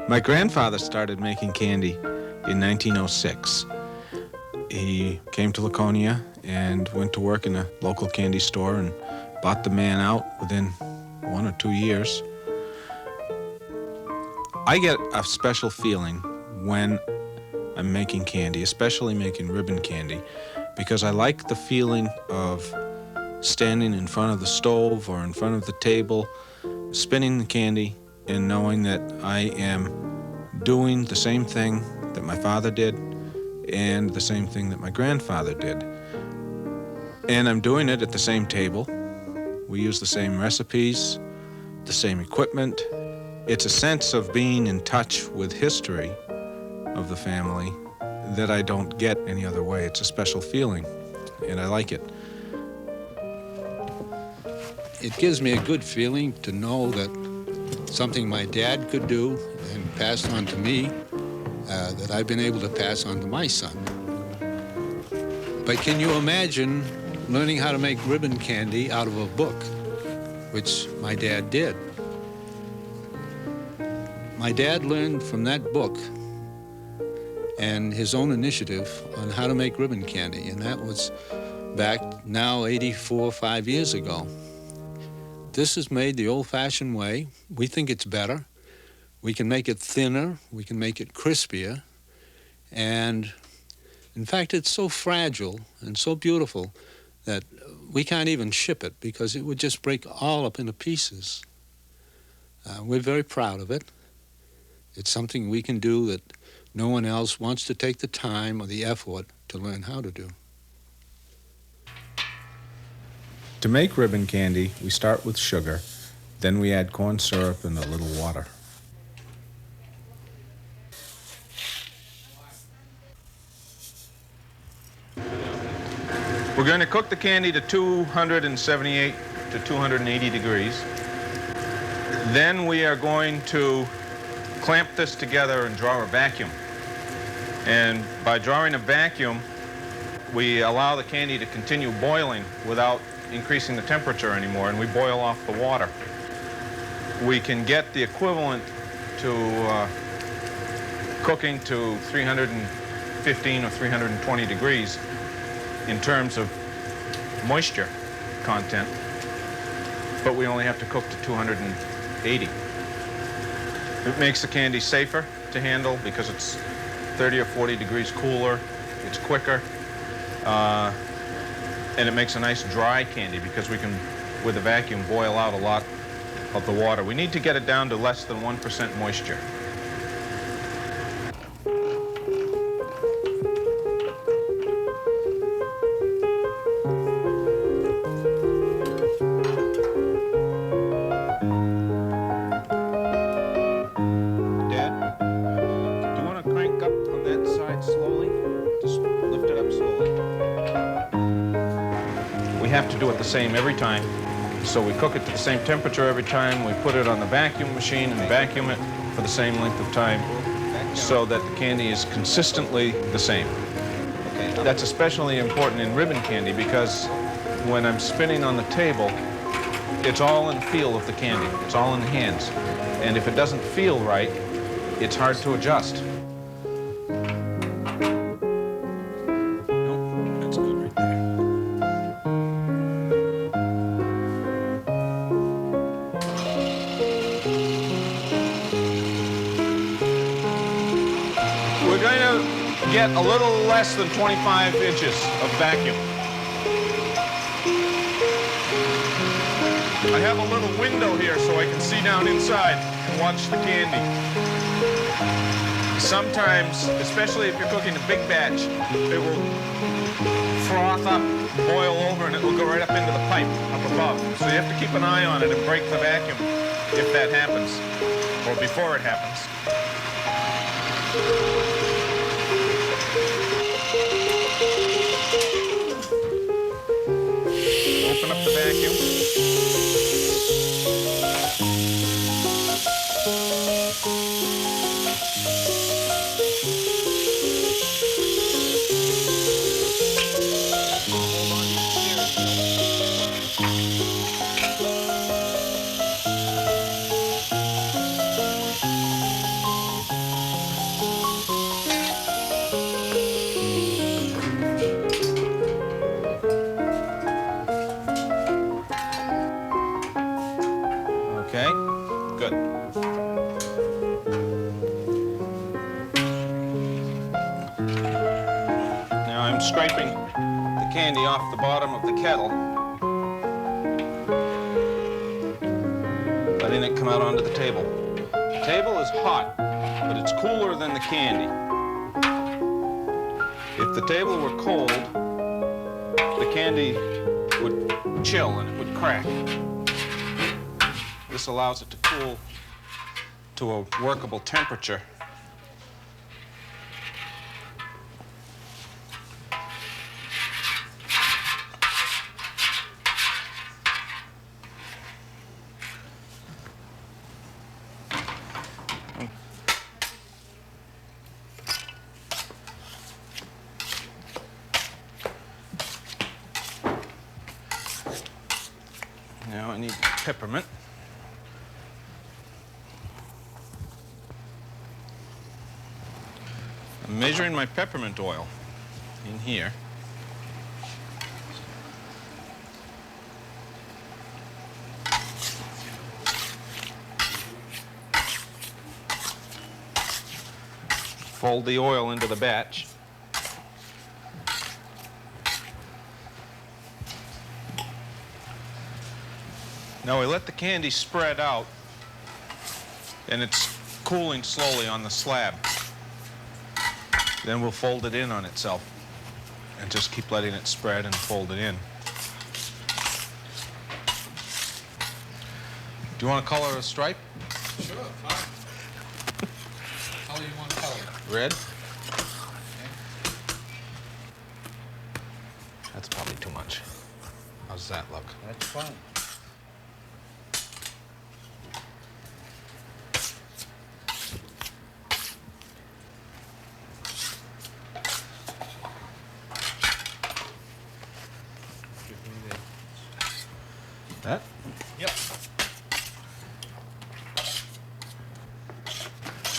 My grandfather started making candy in 1906. He came to Laconia and went to work in a local candy store and bought the man out within 1 or 2 years. I get a special feeling when I'm making candy, especially making ribbon candy, because I like the feeling of standing in front of the stove or in front of the table, spinning the candy, and knowing that I am doing the same thing that my father did and the same thing that my grandfather did. And I'm doing it at the same table. We use the same recipes, the same equipment. It's a sense of being in touch with history of the family that I don't get any other way. It's a special feeling, and I like it. It gives me a good feeling to know that something my dad could do and passed on to me, that I've been able to pass on to my son. But can you imagine learning how to make ribbon candy out of a book, which my dad did? My dad learned from that book and his own initiative on how to make ribbon candy, and that was back now 5 years ago. This is made the old-fashioned way. We think it's better. We can make it thinner. We can make it crispier. And in fact, it's so fragile and so beautiful that we can't even ship it because it would just break all up into pieces. We're very proud of it. It's something we can do that no one else wants to take the time or the effort to learn how to do. To make ribbon candy, we start with sugar, then we add corn syrup and a little water. We're going to cook the candy to 278 to 280 degrees. Then we are going to clamp this together and draw a vacuum. And by drawing a vacuum, we allow the candy to continue boiling without increasing the temperature anymore, and we boil off the water. We can get the equivalent to cooking to 315 or 320 degrees in terms of moisture content, but we only have to cook to 280. It makes the candy safer to handle because it's 30 or 40 degrees cooler, it's quicker, and it makes a nice dry candy because we can, with a vacuum, boil out a lot of the water. We need to get it down to less than 1% moisture. Dad, do you want to crank up on that side slowly? Just lift it up slowly. We have to do it the same every time. So we cook it to the same temperature every time. We put it on the vacuum machine and vacuum it for the same length of time so that the candy is consistently the same. That's especially important in ribbon candy because when I'm spinning on the table, it's all in the feel of the candy. It's all in the hands. And if it doesn't feel right, it's hard to adjust. Get a little less than 25 inches of vacuum. I have a little window here so I can see down inside and watch the candy. Sometimes, especially if you're cooking a big batch, it will froth up, boil over, and it will go right up into the pipe up above. So you have to keep an eye on it and break the vacuum if that happens, or before it happens. Open up the vacuum. scraping the candy off the bottom of the kettle, letting it come out onto the table. The table is hot, but it's cooler than the candy. If the table were cold, the candy would chill and it would crack. This allows it to cool to a workable temperature. Now I need peppermint. I'm measuring my peppermint oil in here. Fold the oil into the batch. Now we let the candy spread out, and it's cooling slowly on the slab. Then we'll fold it in on itself and just keep letting it spread and fold it in. Do you want to color a stripe? Sure, fine. How do you want to color it? Red? Okay. That's probably too much. How's that look? That's fine. That? Yep.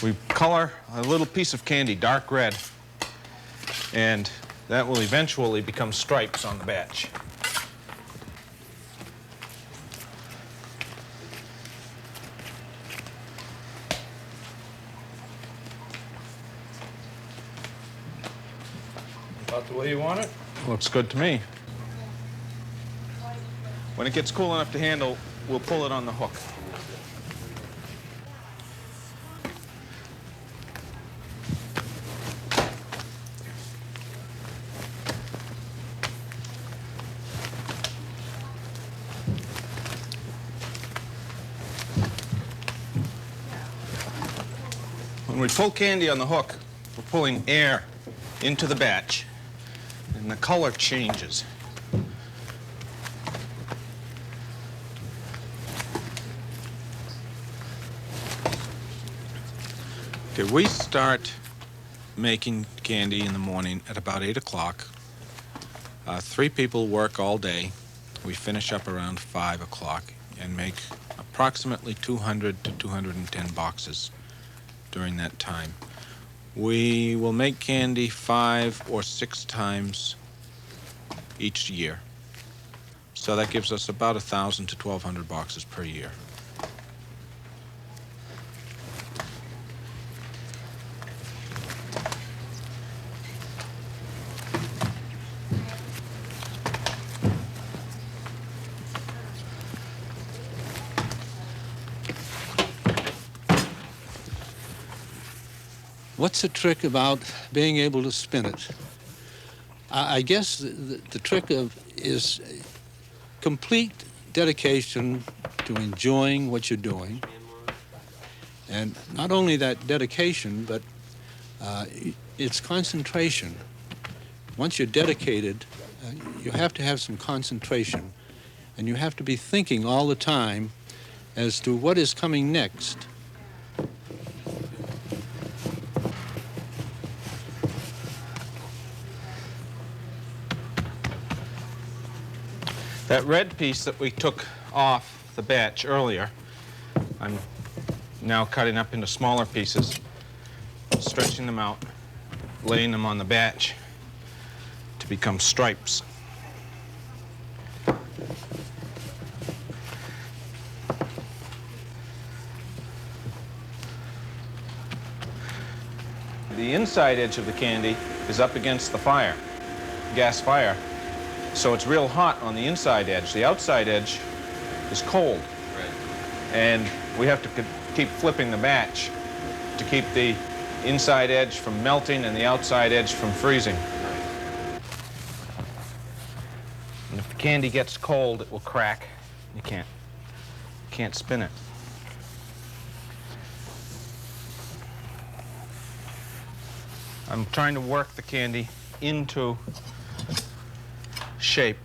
We color a little piece of candy dark red, and that will eventually become stripes on the batch. About the way you want it? Looks good to me. When it gets cool enough to handle, we'll pull it on the hook. When we pull candy on the hook, we're pulling air into the batch, and the color changes. Okay, we start making candy in the morning at about 8 o'clock. 3 people work all day. We finish up around 5 o'clock and make approximately 200 to 210 boxes during that time. We will make candy 5 or 6 times each year. So that gives us about 1,000 to 1,200 boxes per year. What's the trick about being able to spin it? I guess the trick is complete dedication to enjoying what you're doing. And not only that dedication, but it's concentration. Once you're dedicated, you have to have some concentration. And you have to be thinking all the time as to what is coming next. That red piece that we took off the batch earlier, I'm now cutting up into smaller pieces, stretching them out, laying them on the batch to become stripes. The inside edge of the candy is up against the fire. gas fire. So it's real hot on the inside edge. The outside edge is cold. Right. And we have to keep flipping the batch to keep the inside edge from melting and the outside edge from freezing. And if the candy gets cold, it will crack. You can't spin it. I'm trying to work the candy into shape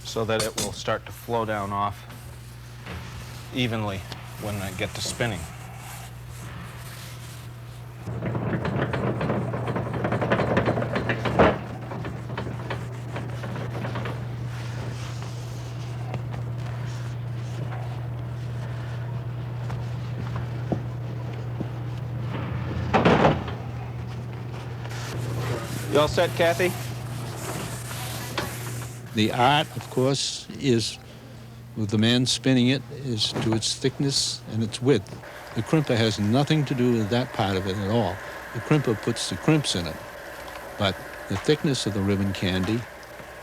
so that it will start to flow down off evenly when I get to spinning. You all set, Kathy? The art, of course, is, with the man spinning it, is to its thickness and its width. The crimper has nothing to do with that part of it at all. The crimper puts the crimps in it. But the thickness of the ribbon candy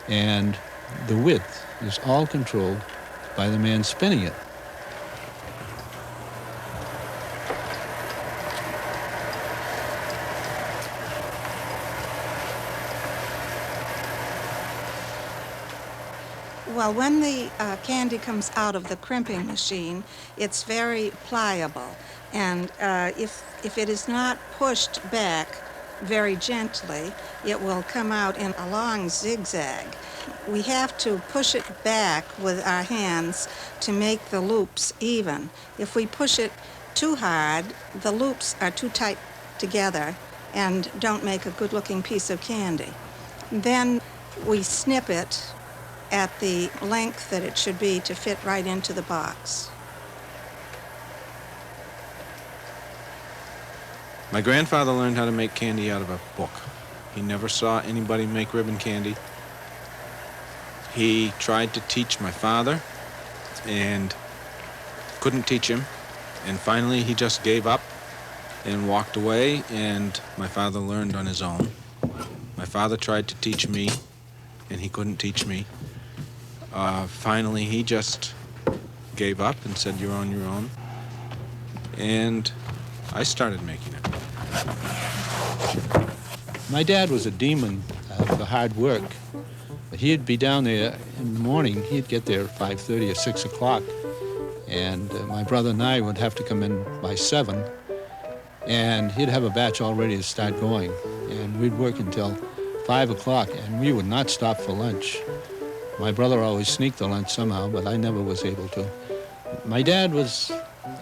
and the width is all controlled by the man spinning it. Well, when the candy comes out of the crimping machine, it's very pliable. And if it is not pushed back very gently, it will come out in a long zigzag. We have to push it back with our hands to make the loops even. If we push it too hard, the loops are too tight together and don't make a good-looking piece of candy. Then we snip it at the length that it should be to fit right into the box. My grandfather learned how to make candy out of a book. He never saw anybody make ribbon candy. He tried to teach my father and couldn't teach him. And finally he just gave up and walked away, and my father learned on his own. My father tried to teach me and he couldn't teach me. Finally he just gave up and said, "You're on your own." And I started making it. My dad was a demon for hard work. He'd be down there in the morning. He'd get there at 5:30 or 6 o'clock. And my brother and I would have to come in by 7. And he'd have a batch all ready to start going. And we'd work until 5 o'clock, and we would not stop for lunch. My brother always sneaked the lunch somehow, but I never was able to. My dad was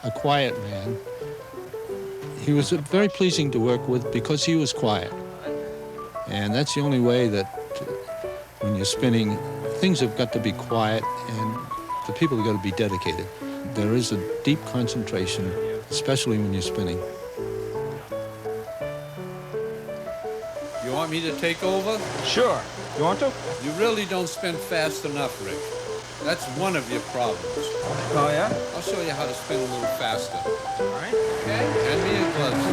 a quiet man. He was very pleasing to work with because he was quiet. And that's the only way that when you're spinning, things have got to be quiet and the people have got to be dedicated. There is a deep concentration, especially when you're spinning. You want me to take over? Sure. You want to? You really don't spin fast enough, Rick. That's one of your problems. Oh, yeah? I'll show you how to spin a little faster. All right. Okay? Hand me your gloves.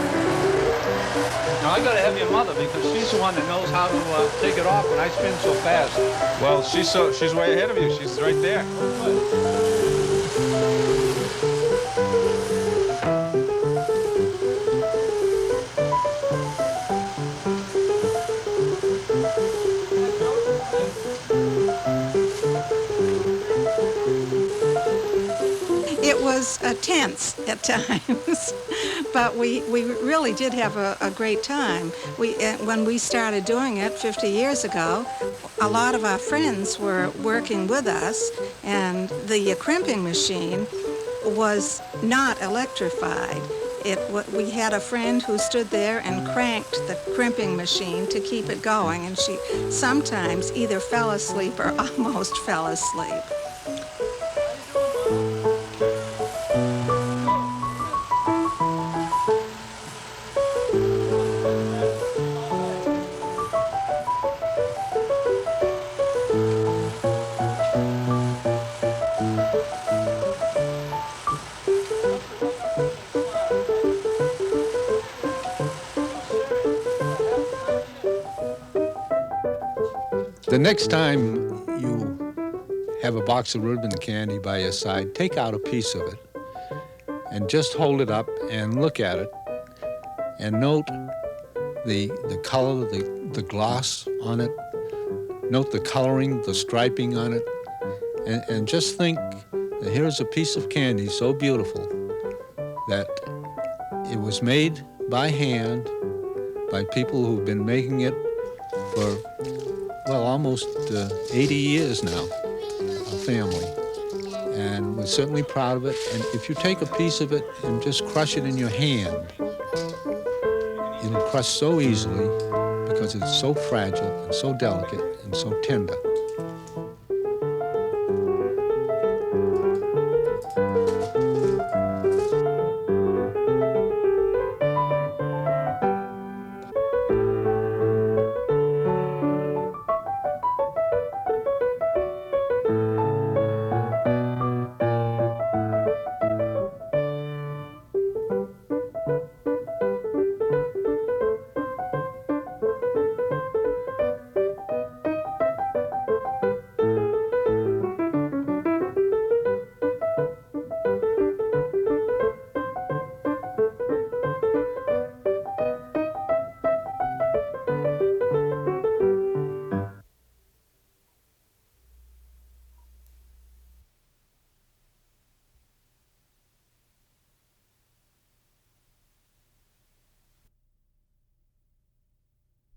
Now, I gotta have your mother because she's the one that knows how to take it off when I spin so fast. Well, she's way ahead of you. She's right there. It was tense at times, but we really did have a great time. When we started doing it 50 years ago, a lot of our friends were working with us, and the crimping machine was not electrified. We had a friend who stood there and cranked the crimping machine to keep it going, and she sometimes either fell asleep or almost fell asleep. The next time you have a box of ribbon candy by your side, take out a piece of it and just hold it up and look at it and note the color, the gloss on it. Note the coloring, the striping on it, and just think that here's a piece of candy so beautiful that it was made by hand by people who've been making it for, well, almost 80 years now, a family. And we're certainly proud of it. And if you take a piece of it and just crush it in your hand, it'll crush so easily because it's so fragile and so delicate and so tender.